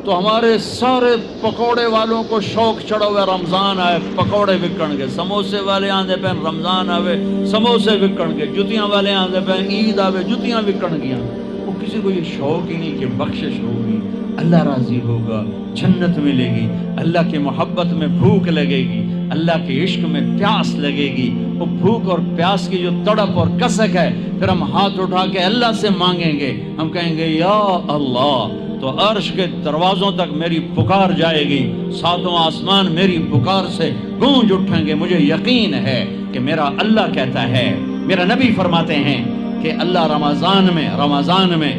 تو ہمارے سارے پکوڑے والوں کو شوق چڑھا ہوا رمضان آئے پکوڑے وکن گے، سموسے والے آندے پہ رمضان آوے سموسے وکن گے، جتیاں والے آندے پہ عید آوے جتیاں وکن گیا۔ وہ کسی کو یہ شوق ہی نہیں کہ بخشش ہوگی، اللہ راضی ہوگا، جنت ملے گی، اللہ کی محبت میں بھوک لگے گی، اللہ کے عشق میں پیاس لگے گی۔ وہ بھوک اور پیاس کی جو تڑپ اور کسک ہے، پھر ہم ہاتھ اٹھا کے اللہ سے مانگیں گے، ہم کہیں گے یا اللہ، تو عرش کے دروازوں تک میری پکار جائے گی، ساتوں آسمان میری پکار سے گونج اٹھیں گے۔ مجھے یقین ہے کہ میرا اللہ کہتا ہے، میرا نبی فرماتے ہیں کہ اللہ رمضان میں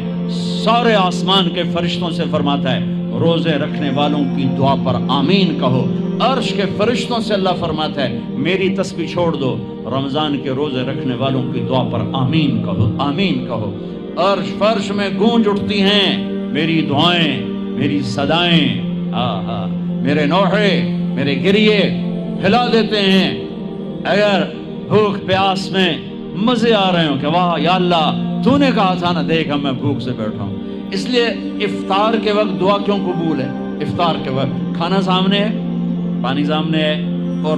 سارے آسمان کے فرشتوں سے فرماتا ہے روزے رکھنے والوں کی دعا پر آمین کہو۔ عرش کے فرشتوں سے اللہ فرماتا ہے میری تسبیح چھوڑ دو، رمضان کے روزے رکھنے والوں کی دعا پر آمین کہو، آمین کہو۔ عرش فرش میں گونج اٹھتی ہیں میری دعائیں، میری صدائیں، میرے نوحے، میرے گریے ہلا دیتے ہیں۔ اگر بھوک پیاس میں مزے آ رہے ہوں کہ واہ یا اللہ تو نے کہا تھا نا، دیکھ میں بھوک سے بیٹھا ہوں۔ اس لیے افطار کے وقت دعا کیوں قبول ہے؟ افطار کے وقت کھانا سامنے ہے، پانی سامنے ہے، اور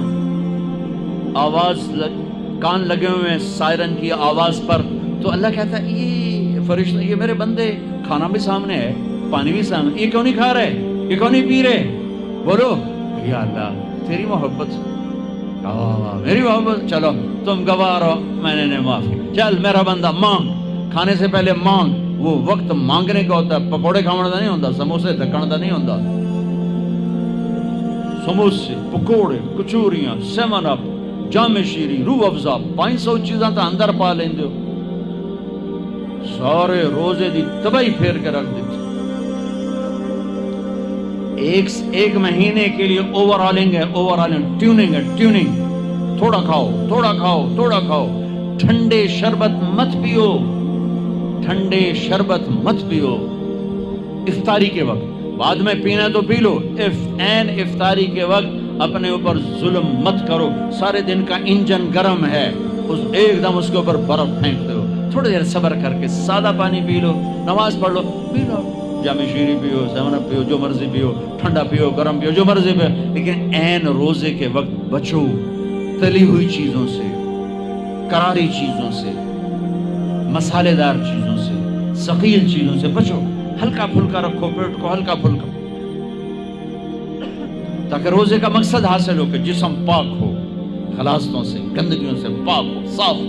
آواز کان لگے ہوئے ہیں سائرن کی آواز پر، تو اللہ کہتا ہے یہ فرشتہ، یہ میرے بندے، کھانا بھی سامنے ہے، پانی بھی سامنے، یہ کیوں نہیں کھا رہے، یہ کیوں نہیں پی رہے؟ بولو یا اللہ تیری محبت، میری محبت، چلو تم گواہ رہو، میں نے معافی، چل میرا بندہ مانگ، کھانے سے پہلے مانگ۔ وہ وقت مانگنے کا ہوتا ہے، پکوڑے کھانے کا نہیں ہوتا، سموسے دکھانے کا نہیں ہوتا۔ سموسے، پکوڑے، کچوریاں، سیون اپ، جام شیری، روح افزا، 500 چیزاں تو اندر پا لیندے ہو، سارے روزے دی تباہی پھیر کے رکھ دیتے۔ ایک مہینے کے لیے اوور آلنگ ہے، ٹیوننگ ہے، ٹیوننگ، تھوڑا کھاؤ تھوڑا کھاؤ تھوڑا کھاؤ، ٹھنڈے شربت مت پیو، ٹھنڈے شربت مت پیو افطاری کے وقت، بعد میں پینا تو پی لو، این افطاری کے وقت اپنے اوپر ظلم مت کرو۔ سارے دن کا انجن گرم ہے، ایک دم اس کے اوپر برف پھینک دو، تھوڑی دیر صبر کر کے سادہ پانی پی لو، نماز پڑھ لو، پی لو، جام شیری پیو، سیون اپ پیو، جو مرضی پیو، ٹھنڈا پیو، گرم پیو، جو مرضی پیو، لیکن این روزے کے وقت بچو تلی ہوئی چیزوں سے، کراری چیزوں سے، مسالے دار چیزوں سے، ثقیل چیزوں سے بچو، ہلکا پھلکا رکھو پیٹ کو، ہلکا پھلکا، تاکہ روزے کا مقصد حاصل ہو کہ جسم پاک ہو، خلاصتوں سے، گندگیوں سے پاک ہو، صاف ہو۔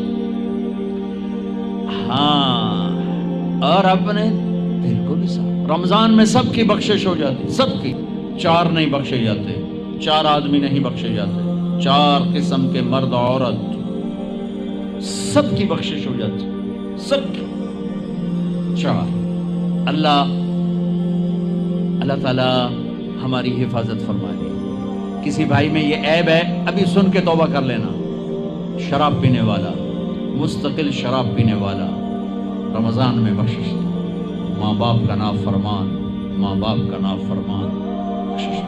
ہاں، اور اپنے دل کو بھی صاف۔ رمضان میں سب کی بخشش ہو جاتی، سب کی، 4 نہیں بخشے جاتے، 4 آدمی نہیں بخشے جاتے، 4 قسم کے مرد عورت، سب کی بخشش ہو جاتی، سب کی، 4۔ اللہ تعالی ہماری حفاظت فرمائے۔ کسی بھائی میں یہ عیب ہے، ابھی سن کے توبہ کر لینا، شراب پینے والا، مستقل شراب پینے والا، رمضان میں بخشش، ماں باپ کا نافرمان، ماں باپ کا نافرمان، بخشش۔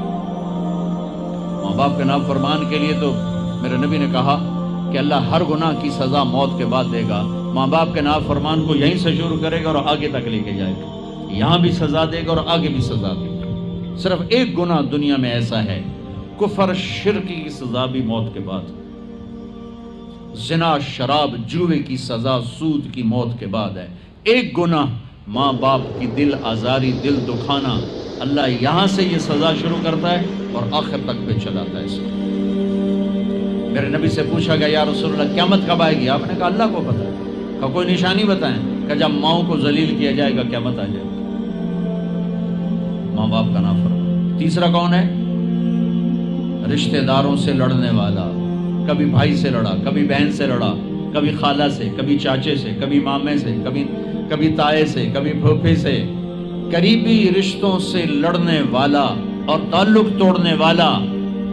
ماں باپ کے نافرمان کے لیے تو میرے نبی نے کہا کہ اللہ ہر گناہ کی سزا موت کے بعد دے گا۔ ماں باپ کے نافرمان کو یہیں سے شروع کرے گا اور آگے تک لے کے جائے گا، یہاں بھی سزا دے گا اور آگے بھی سزا دے گا۔ صرف ایک گناہ دنیا میں ایسا ہے، کفر شرک کی سزا بھی موت کے بعد، زنا شراب جوے کی سزا سود کی موت کے بعد ہے۔ ایک گناہ ماں باپ کی دل آزاری، دل دکھانا، اللہ یہاں سے یہ سزا شروع کرتا ہے اور آخر تک پہ چلاتا ہے اس کو۔ میرے نبی سے پوچھا گیا یا رسول اللہ قیامت کب آئے گی؟ آپ نے کہا اللہ کو پتہ ہے۔ کہ کوئی نشانی بتائیں؟ کہ جب ماؤں کو ذلیل کیا جائے گا قیامت آ جائے گا۔ ماں باپ کا نافرمان۔ تیسرا کون ہے؟ رشتہ داروں سے لڑنے والا، کبھی بھائی سے لڑا، کبھی بہن سے لڑا، کبھی خالہ سے، کبھی چاچے سے، کبھی مامے سے، کبھی تائے سے، کبھی پھوپھے سے، قریبی رشتوں سے لڑنے والا اور تعلق توڑنے والا،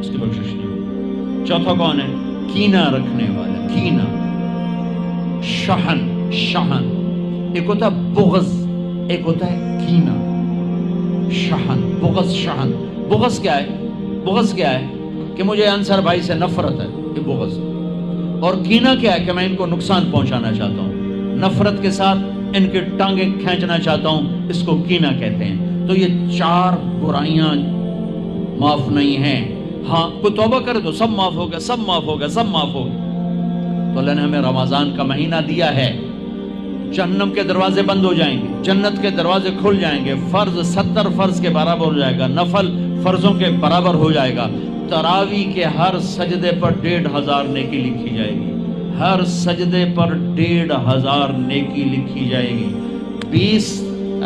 اس کی بخشش نہیں۔ چوتھا کون ہے؟ کینہ رکھنے والا، کینہ، شحن، ایک ہوتا ہے بغض، ایک ہوتا ہے کینہ، شحن، بغض، شحن۔ بغض کیا ہے؟ بغض کیا ہے؟ کہ مجھے انصر بھائی سے نفرت ہے، یہ بغض۔ اور کینہ کیا ہے؟ کہ میں ان کو نقصان پہنچانا چاہتا ہوں، نفرت کے ساتھ ان کی ٹانگیں کھینچنا چاہتا ہوں، اس کو کینہ کہتے ہیں۔ تو یہ 4 برائیاں معاف نہیں ہیں. ہاں کوئی توبہ کرے تو سب معاف ہوگا، سب معاف ہوگا، سب معاف ہوگا. تو اللہ نے ہمیں رمضان کا مہینہ دیا ہے، جہنم کے دروازے بند ہو جائیں گے، جنت کے دروازے کھل جائیں گے، فرض 70 فرض کے برابر ہو جائے گا، نفل فرضوں کے برابر ہو جائے گا. تراویح کے ہر سجدے پر 1500 نیکی لکھی جائے گی، ہر سجدے پر 1500 نیکی لکھی جائے گی. 20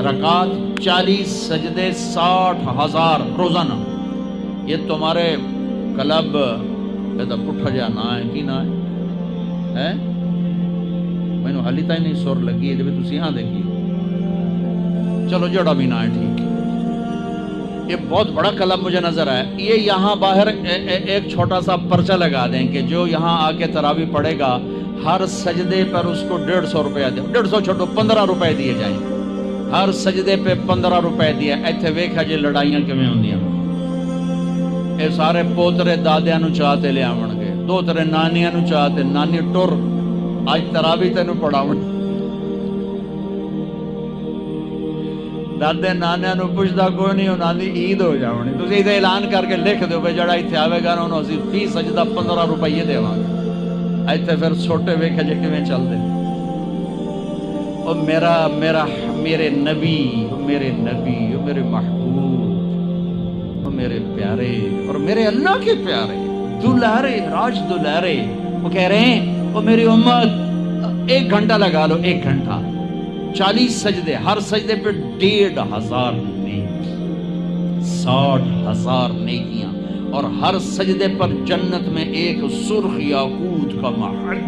رکعت 40 سجدے 60,000 روزانہ. یہ تمہارے کلب پٹھا جا نہ ہے کی نہ ہے میں نے حالی تھی نہیں سر لگی ہے جب تھی یہاں دیکھیے. چلو جڑا بھی نہ ہے ٹھیک. یہ بہت بڑا کلب مجھے نظر آیا. یہ یہاں باہر ایک چھوٹا سا پرچہ لگا دیں کہ جو یہاں آ کے تراویح پڑھے گا ہر سجدے پر اس کو 150 روپیہ دے. 150 چھوٹو 15 روپے دیے جائیں. ہر سجدے پہ 15 روپے دیا. ایتھے ویکھا جی لڑائیاں کیویں ہوندیاں. اے سارے پوترے دادیاں نو چاہتے لے آون گے، دوترے نانیاں نو چاہتے نانی ٹر اج تراویح تینوں پڑھاون. دادے نانیاں نو پوچھدا کوئی نہیں، انہاں دی عید ہو جاونی. تسی تے اعلان کر کے لکھ دیو بھئی جڑا ایتھے آوے گا انہوں اسی فی سجدہ 15 روپے دیواں گے. ایتھے پھر چھوٹے ویکھا جے کیویں چلدے. او میرے نبی، میرے محبوب، میرے پیارے اور میرے اللہ کے پیارے دلارے راج دلارے، وہ کہہ رہے ہیں وہ میری امت 1 گھنٹہ لگا لو، 1 گھنٹہ 40 سجدے، ہر سجدے پہ 1500 نیکی، 60,000 نیکیاں. اور ہر سجدے پر جنت میں ایک سرخ یاقوت کا محل،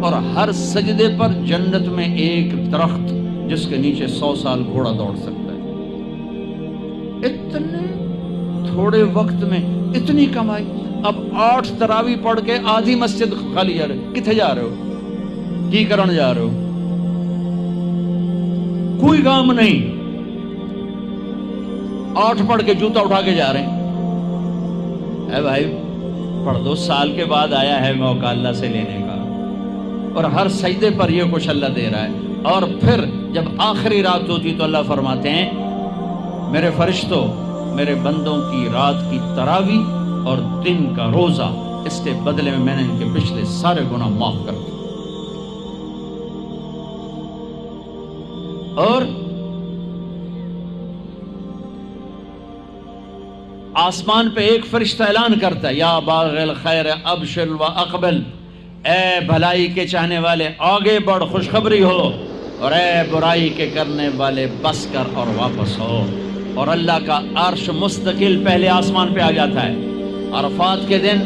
اور ہر سجدے پر جنت میں ایک درخت جس کے نیچے 100 سال گھوڑا دوڑ سکتا ہے. اتنے تھوڑے وقت میں اتنی کمائی. اب 8 تراویح پڑھ کے آدھی مسجد خالی جا رہے. کتنے جا رہے ہو؟ کی کرن جا رہے ہو؟ کوئی کام نہیں. 8 پڑھ کے جوتا اٹھا کے جا رہے ہیں. اے بھائی پڑھ دو، سال کے بعد آیا ہے موقع اللہ سے لینے کا. اور ہر سجدے پر یہ کچھ اللہ دے رہا ہے. اور پھر جب آخری رات ہوتی تو اللہ فرماتے ہیں میرے فرشتوں، میرے بندوں کی رات کی تراویح اور دن کا روزہ، اس کے بدلے میں نے ان کے پچھلے سارے گناہ معاف کر دیے. اور آسمان پہ ایک فرشتہ اعلان کرتا ہے یا باغ الخیر ابشر و اقبل، اے بھلائی کے چاہنے والے آگے بڑھ خوشخبری ہو، اور اے برائی کے کرنے والے بس کر اور واپس ہو. اور اللہ کا عرش مستقل پہلے آسمان پہ آ جاتا ہے. عرفات کے دن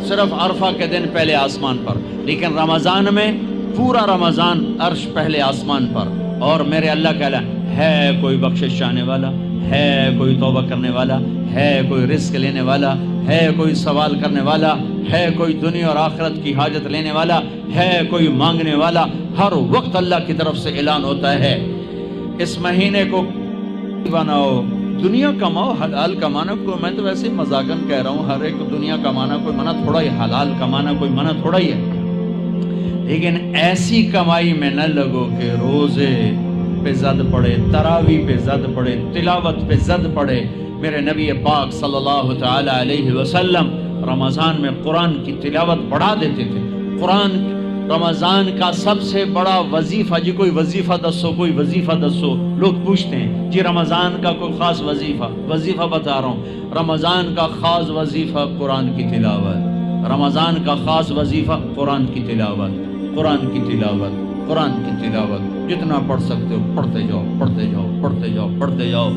صرف عرفہ کے دن پہلے آسمان پر، لیکن رمضان میں پورا رمضان عرش پہلے آسمان پر. اور میرے اللہ کا اعلان ہے کوئی بخشش چاہنے والا، ہے کوئی توبہ کرنے والا، ہے کوئی رزق لینے والا، ہے کوئی سوال کرنے والا، ہے کوئی دنیا اور آخرت کی حاجت لینے والا، ہے کوئی مانگنے والا. ہر وقت اللہ کی طرف سے اعلان ہوتا ہے اس مہینے کو بناؤ، دنیا کماؤ، حلال کمانا. کوئی میں تو ویسے مذاقن کہہ رہا ہوں، ہر ایک دنیا کمانا کوئی منع تھوڑا ہی، حلال کمانا کوئی منع تھوڑا ہی ہے. لیکن ایسی کمائی میں نہ لگو کہ روزے پہ زد پڑے، تراویح پہ زد پڑے، تلاوت پہ زد پڑے. میرے نبی پاک صلی اللہ تعالی علیہ وسلم رمضان میں قرآن کی تلاوت بڑھا دیتے تھے. قرآن رمضان کا سب سے بڑا وظیفہ، جی کوئی وظیفہ دسو، کوئی وظیفہ دسو. لوگ پوچھتے ہیں جی رمضان کا کوئی خاص وظیفہ بتا رہا ہوں. رمضان کا خاص وظیفہ قرآن کی تلاوت. رمضان کا خاص وظیفہ قرآن کی تلاوت، قرآن کی تلاوت، قرآن کی تلاوت. جتنا پڑھ سکتے ہو پڑھتے جاؤ، پڑھتے جاؤ، پڑھتے جاؤ، پڑھتے جاؤ.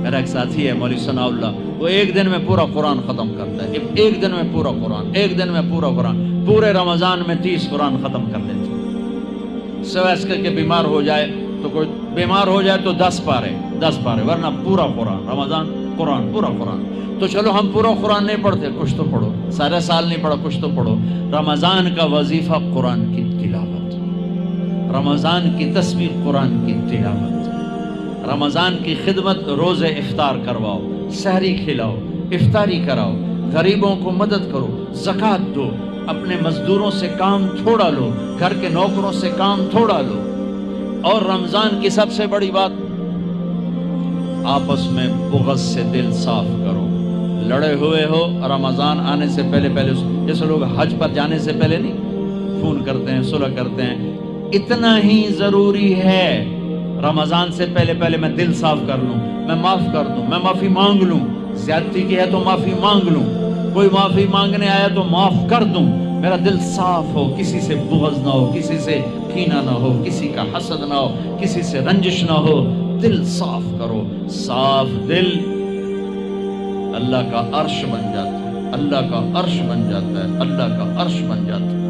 میرا ایک ساتھی ہے مولوی ثناء اللہ، وہ 1 دن میں پورا قرآن ختم کرتا ہے. 1 دن میں پورا قرآن، 1 دن میں پورا قرآن. پورے رمضان میں 30 قرآن ختم کر لیتے. سوائے اس کے بیمار ہو جائے تو کوئی بیمار ہو جائے تو 10 پارے، ورنہ پورا قرآن رمضان، قرآن پورا قرآن. تو چلو ہم پورا قرآن نہیں پڑھتے، کچھ تو پڑھو. سارے سال نہیں پڑھا، کچھ تو پڑھو. رمضان کا وظیفہ قرآن کی تلاوت، رمضان کی تسبیح قرآن کی تلاوت. رمضان کی خدمت، روزے افطار کرواؤ، سحری کھلاؤ، افطاری کراؤ، غریبوں کو مدد کرو، زکوٰۃ دو، اپنے مزدوروں سے کام تھوڑا لو، گھر کے نوکروں سے کام تھوڑا لو. اور رمضان کی سب سے بڑی بات آپس میں بغض سے دل صاف کرو. لڑے ہوئے ہو رمضان آنے سے پہلے جیسے لوگ حج پر جانے سے پہلے نہیں فون کرتے ہیں، صلح کرتے ہیں، اتنا ہی ضروری ہے رمضان سے پہلے میں دل صاف کر لوں، میں معاف کر دوں، میں معافی مانگ لوں. زیادتی کی ہے تو معافی مانگ لوں، کوئی معافی مانگنے آیا تو معاف کر دوں. میرا دل صاف ہو، کسی سے بغض نہ ہو، کسی سے کینہ نہ ہو، کسی کا حسد نہ ہو، کسی سے رنجش نہ ہو. دل صاف کرو. صاف دل اللہ کا عرش بن جاتا ہے، اللہ کا عرش بن جاتا ہے، اللہ کا عرش بن جاتا ہے.